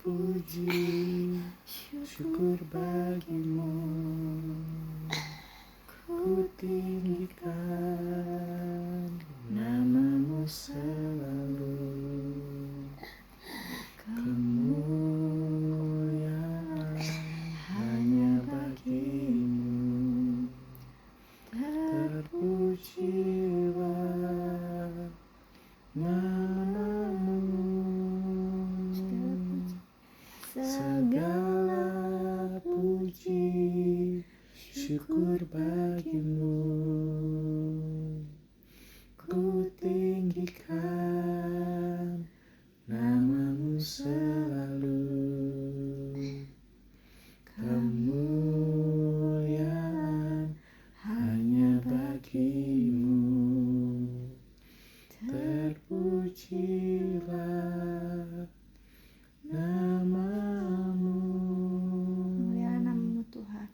puji, syukur bagimu. Ku tinggikan namamu selalu. Kemuliaan hanya bagimu. Terpujilah namamu. Segala puji, syukur bagimu. Ku tinggikan namamu selalu. Kemuliaan hanya bagimu. Terpujilah namamu. Mulialah namamu Tuhan.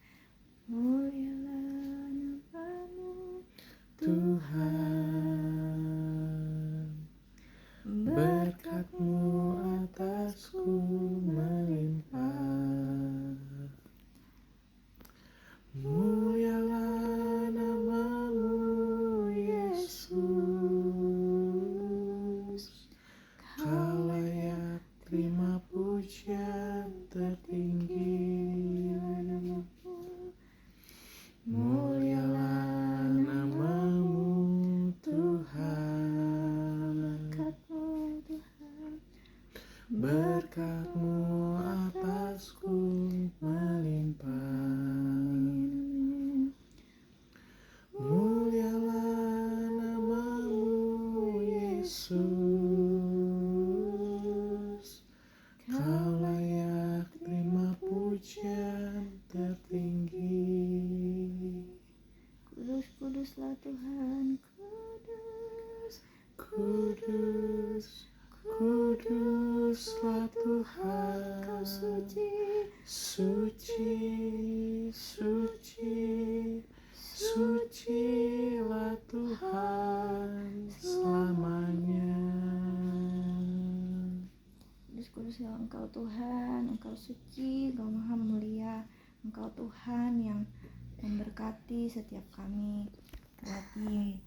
Mulialah namamu Tuhan, berkat-Mu atasku melimpah. Mulialah namamu Yesus. Kau layak terima pujian tertinggi. Mulialah namamu Tuhan. Berkat-Mu atasku melimpah. Mulialah namamu Yesus. Kau layak terima pujian tertinggi. Kudus, kuduslah Tuhan. Kudus, Kudus, kuduslah Tuhan. Kau suci, Suci, suci, sucilah Tuhan selamanya. kudus, kuduslah Engkau Tuhan. Engkau suci, Engkau maha mulia. Engkau Tuhan yang memberkati setiap kami. Lagi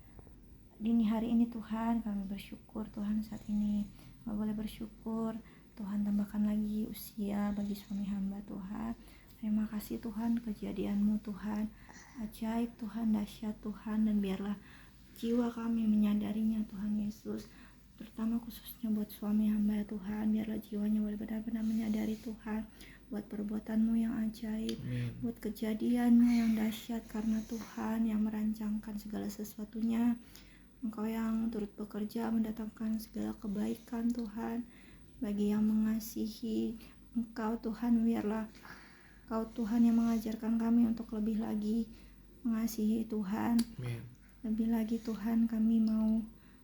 dini hari ini Tuhan, kami bersyukur Tuhan saat ini. Kami boleh bersyukur Tuhan, tambahkan lagi usia bagi suami hamba Tuhan. Terima kasih Tuhan, kejadian-Mu Tuhan ajaib Tuhan, dahsyat Tuhan, dan biarlah jiwa kami menyadarinya Tuhan Yesus, terutama khususnya buat suami hamba Tuhan, biarlah jiwanya boleh benar-benar menyadari Tuhan buat perbuatan-Mu yang ajaib. Amin. Buat kejadian-Mu yang dahsyat, karena Tuhan yang merancangkan segala sesuatunya. Engkau yang turut bekerja mendatangkan segala kebaikan Tuhan bagi yang mengasihi Engkau Tuhan. Biarlah Engkau Tuhan yang mengajarkan kami untuk lebih lagi mengasihi Tuhan. Amin. Lebih lagi Tuhan, kami mau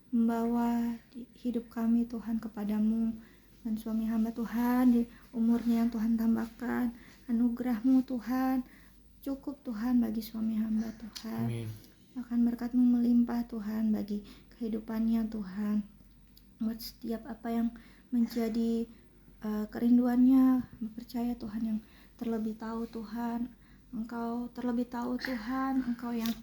membawa hidup kami Tuhan kepadamu. Dan suami hamba Tuhan, di umurnya yang Tuhan tambahkan, anugerah-Mu Tuhan cukup Tuhan bagi suami hamba Tuhan. Amin. Bahkan berkat-Mu melimpah Tuhan bagi kehidupannya Tuhan. Buat setiap apa yang menjadi kerinduannya, percaya Tuhan yang terlebih tahu Tuhan. Engkau terlebih tahu Tuhan, Engkau yang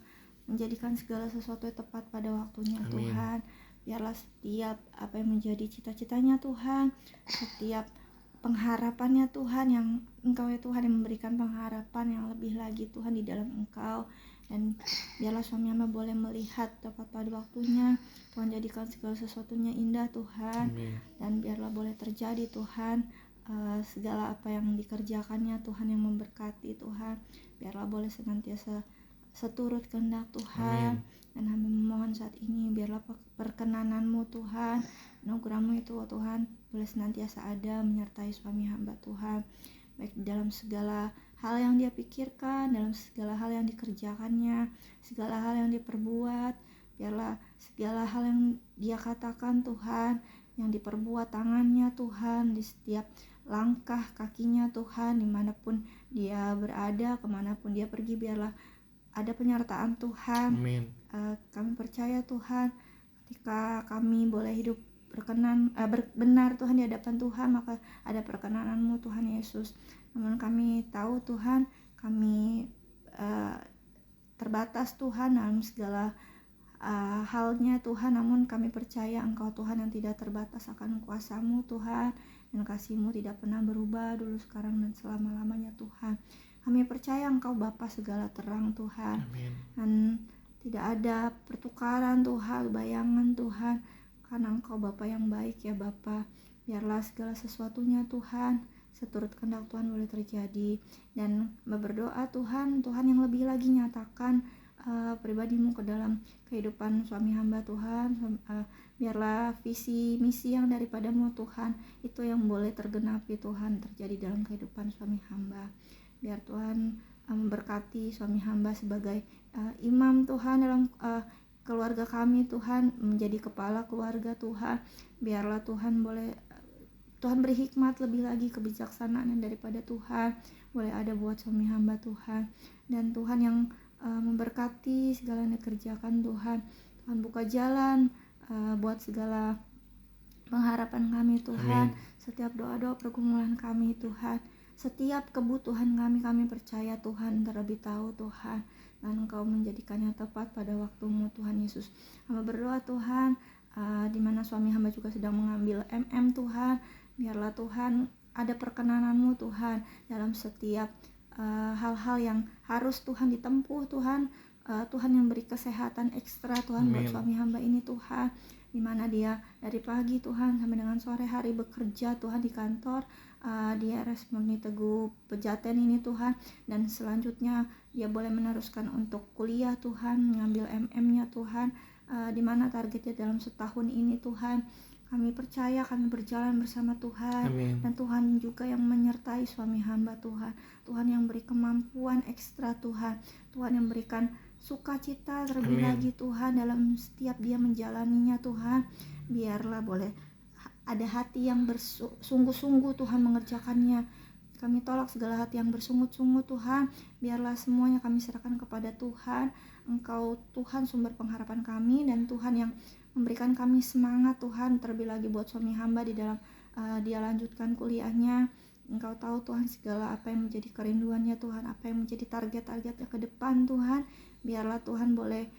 menjadikan segala sesuatu yang tepat pada waktunya. Amin. Tuhan, biarlah setiap apa yang menjadi cita-citanya Tuhan, setiap pengharapannya Tuhan, yang Engkau ya Tuhan yang memberikan pengharapan yang lebih lagi Tuhan di dalam Engkau. Dan biarlah suami hamba boleh melihat tepat pada waktunya. Tuhan jadikan segala sesuatunya indah Tuhan. Amin. Dan biarlah boleh terjadi Tuhan, segala apa yang dikerjakannya Tuhan yang memberkati Tuhan. Biarlah boleh senantiasa seturut kehendak Tuhan. Amin. Dan hamba memohon saat ini, biarlah perkenanan-Mu Tuhan, anugerah-Mu itu Tuhan boleh senantiasa ada menyertai suami hamba Tuhan, baik dalam segala hal yang dia pikirkan, dalam segala hal yang dikerjakannya, segala hal yang diperbuat. Biarlah segala hal yang dia katakan Tuhan, yang diperbuat tangannya Tuhan, di setiap langkah kakinya Tuhan, dimanapun dia berada, kemanapun dia pergi, biarlah ada penyertaan Tuhan. Amin. Kami percaya Tuhan, ketika kami boleh hidup benar Tuhan di hadapan Tuhan, maka ada perkenanan-Mu Tuhan Yesus. Namun kami tahu Tuhan, kami terbatas Tuhan dalam segala halnya Tuhan, namun kami percaya Engkau Tuhan yang tidak terbatas akan kuasa-Mu Tuhan, dan kasih-Mu tidak pernah berubah dulu, sekarang, dan selama-lamanya Tuhan. Kami percaya Engkau Bapa segala terang Tuhan. Amin. Dan tidak ada pertukaran Tuhan, bayangan Tuhan, karena Engkau Bapa yang baik ya Bapa. Biarlah segala sesuatunya Tuhan seturut kehendak Tuhan boleh terjadi. Dan berdoa Tuhan yang lebih lagi nyatakan pribadi-Mu ke dalam kehidupan suami hamba Tuhan. Biarlah visi misi yang daripada-Mu Tuhan itu yang boleh tergenapi Tuhan, terjadi dalam kehidupan suami hamba. Biar Tuhan memberkati suami hamba sebagai imam Tuhan dalam keluarga kami Tuhan, menjadi kepala keluarga Tuhan. Biarlah Tuhan beri hikmat lebih lagi, kebijaksanaan yang daripada Tuhan boleh ada buat suami hamba Tuhan. Dan Tuhan yang memberkati segala yang dikerjakan Tuhan. Tuhan buka jalan buat segala pengharapan kami Tuhan. Amin. Setiap doa-doa pergumulan kami Tuhan, setiap kebutuhan kami percaya Tuhan terlebih tahu Tuhan, dan Engkau menjadikannya tepat pada waktu-Mu Tuhan Yesus. Hamba berdoa Tuhan, di mana suami hamba juga sedang mengambil Tuhan, biarlah Tuhan ada perkenanan-Mu Tuhan dalam setiap hal-hal yang harus Tuhan ditempuh Tuhan. Tuhan yang beri kesehatan ekstra Tuhan buat suami hamba ini Tuhan, di mana dia dari pagi Tuhan sampai dengan sore hari bekerja Tuhan di kantor di RS Murni Teguh Pejaten ini Tuhan, dan selanjutnya dia boleh meneruskan untuk kuliah Tuhan, mengambil MM-nya Tuhan, di mana targetnya dalam setahun ini Tuhan. Kami percaya kami berjalan bersama Tuhan. Amin. Dan Tuhan juga yang menyertai suami hamba Tuhan. Tuhan yang beri kemampuan ekstra Tuhan. Tuhan yang berikan sukacita terlebih Amin. lagi Tuhan dalam setiap dia menjalaninya Tuhan. Biarlah boleh ada hati yang bersungguh-sungguh Tuhan mengerjakannya. Kami tolak segala hati yang bersungut-sungut Tuhan. Biarlah semuanya kami serahkan kepada Tuhan. Engkau Tuhan sumber pengharapan kami, dan Tuhan yang memberikan kami semangat Tuhan, terlebih lagi buat suami hamba di dalam dia lanjutkan kuliahnya. Engkau tahu Tuhan segala apa yang menjadi kerinduannya Tuhan, apa yang menjadi target-targetnya ke depan Tuhan. Biarlah Tuhan boleh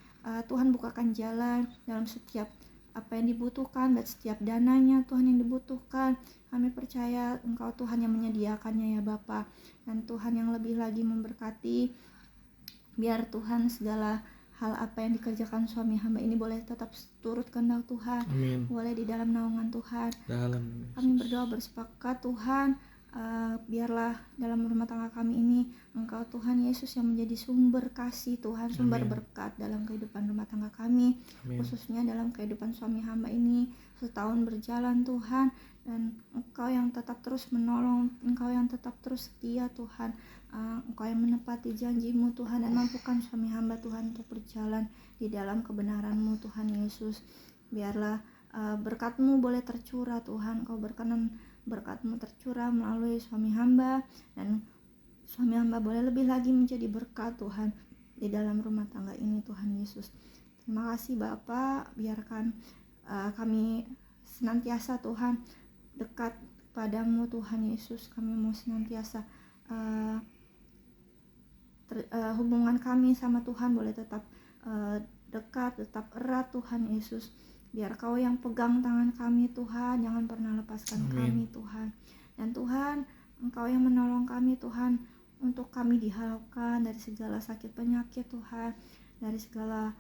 Tuhan bukakan jalan dalam setiap apa yang dibutuhkan dan setiap dananya Tuhan yang dibutuhkan. Kami percaya Engkau Tuhan yang menyediakannya ya Bapa, dan Tuhan yang lebih lagi memberkati. Biar Tuhan segala hal apa yang dikerjakan suami hamba ini boleh tetap turut kehendak Tuhan. Amin. Boleh di dalam naungan Tuhan. Kami berdoa bersepakat Tuhan, biarlah dalam rumah tangga kami ini Engkau Tuhan Yesus yang menjadi sumber kasih Tuhan, sumber Amin. berkat dalam kehidupan rumah tangga kami. Amin. Khususnya dalam kehidupan suami hamba ini setahun berjalan Tuhan, dan Engkau yang tetap terus menolong, Engkau yang tetap terus setia Tuhan, Engkau yang menepati janji-Mu Tuhan, dan mampukan suami hamba Tuhan untuk berjalan di dalam kebenaran-Mu Tuhan Yesus. Biarlah berkat-Mu boleh tercurah Tuhan, Engkau berkenan berkat-Mu tercurah melalui suami hamba, dan suami hamba boleh lebih lagi menjadi berkat Tuhan di dalam rumah tangga ini Tuhan Yesus. Terima kasih Bapa, biarkan kami senantiasa Tuhan dekat padamu Tuhan Yesus. Kami mau senantiasa hubungan kami sama Tuhan boleh tetap dekat, tetap erat Tuhan Yesus. Biar Kau yang pegang tangan kami Tuhan, jangan pernah lepaskan kami Tuhan. Dan Tuhan, Engkau yang menolong kami Tuhan, untuk kami dihalaukan dari segala sakit penyakit Tuhan, dari segala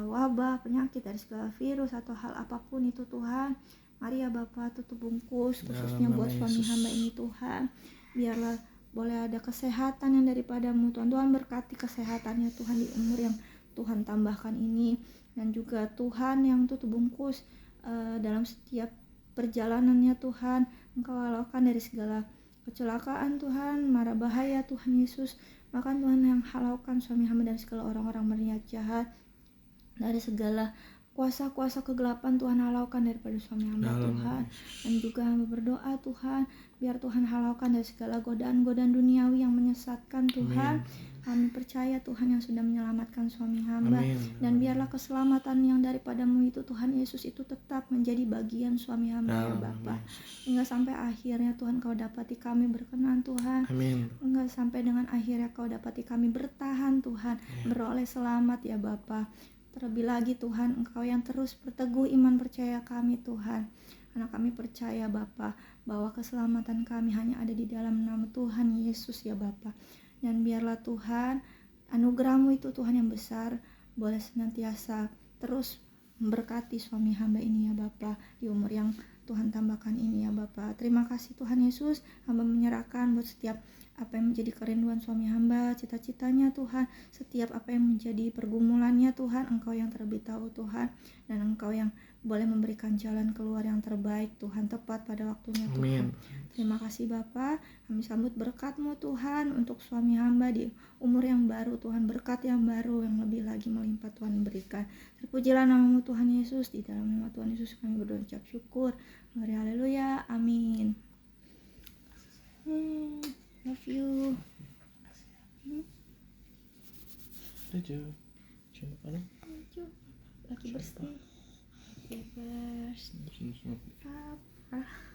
wabah penyakit, dari segala virus atau hal apapun itu Tuhan. Mari ya Bapa, tutup bungkus khususnya buat suami hamba ini Tuhan. Biarlah boleh ada kesehatan yang daripada-Mu Tuhan. Tuhan berkati kesehatannya Tuhan di umur yang Tuhan tambahkan ini, dan juga Tuhan yang tutup bungkus dalam setiap perjalanannya Tuhan. Engkau halaukan dari segala kecelakaan Tuhan, mara bahaya Tuhan Yesus. Bahkan Tuhan yang halaukan suami hamba dari segala orang-orang berniat jahat, dari segala kuasa-kuasa kegelapan Tuhan halaukan daripada suami hamba Dalam Tuhan. nama Yesus. Dan juga hamba berdoa Tuhan, biar Tuhan halaukan dari segala godaan-godaan duniawi yang menyesatkan Tuhan. Kami percaya Tuhan yang sudah menyelamatkan suami hamba. Amin. Dan biarlah keselamatan yang daripadamu itu Tuhan Yesus itu tetap menjadi bagian suami hamba ya Dalam Bapa. nama Yesus. Hingga sampai akhirnya Tuhan Kau dapati kami berkenan Tuhan. Amin. Hingga sampai dengan akhirnya Kau dapati kami bertahan Tuhan, beroleh selamat ya Bapa. Terlebih lagi Tuhan, Engkau yang terus berteguh iman percaya kami Tuhan. Karena kami percaya Bapa bahwa keselamatan kami hanya ada di dalam nama Tuhan Yesus ya Bapa. Dan biarlah Tuhan anugerah-Mu itu Tuhan yang besar boleh senantiasa terus memberkati suami hamba ini ya Bapa di umur yang Tuhan tambahkan ini ya Bapa. Terima kasih Tuhan Yesus, hamba menyerahkan buat setiap apa yang menjadi kerinduan suami hamba, cita-citanya Tuhan, setiap apa yang menjadi pergumulannya Tuhan, Engkau yang terlebih tahu Tuhan, dan Engkau yang boleh memberikan jalan keluar yang terbaik Tuhan, tepat pada waktunya Tuhan. Terima kasih Bapa, kami sambut berkat-Mu Tuhan untuk suami hamba di umur yang baru Tuhan, berkat yang baru yang lebih lagi melimpah Tuhan berikan. Terpujilah nama-Mu Tuhan Yesus, di dalam nama Tuhan Yesus kami berdoa ucap syukur. Glory haleluya, amin. Love you. Tujuh. Lagi bersih. Bebas. Papa.